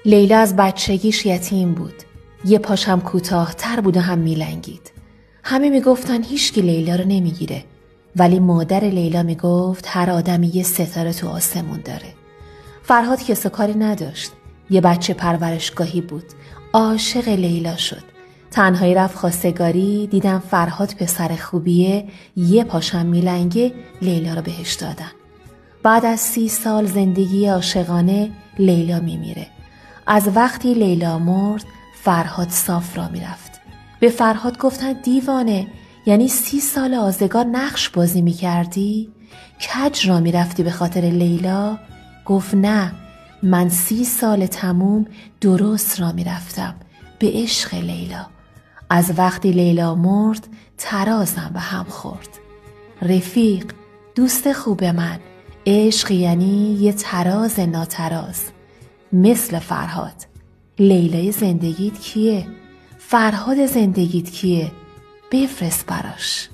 لیلا از بچگیش یتیم بود. یه پاشم کوتاه‌تر بود و هم میلنگید. همه میگفتن هیچکی لیلا رو نمیگیره. ولی مادر لیلا میگفت هر آدمی یه ستاره تو آسمون داره. فرهاد کس و کاری نداشت. یه بچه پرورشگاهی بود. عاشق لیلا شد. تنهایی رفت خواستگاری، دیدم فرهاد پسر خوبیه، یه پاشم میلنگه، لیلا رو بهش دادن. بعد از 30 سال زندگی عاشقانه لیلا میمیره. از وقتی لیلا مرد فرهاد صاف را میرفت. به فرهاد گفتن دیوانه، یعنی 30 سال آزگار نقش بازی میکردی؟ کج را میرفتی به خاطر لیلا؟ گفت نه، من 30 سال تموم درست را میرفتم به عشق لیلا. از وقتی لیلا مرد ترازم به هم خورد. رفیق، دوست خوب من، عشق یعنی یه تراز ناتراز. مثل فرهاد. لیلای زندگیت کیه؟ فرهاد زندگیت کیه؟ بفرست براش.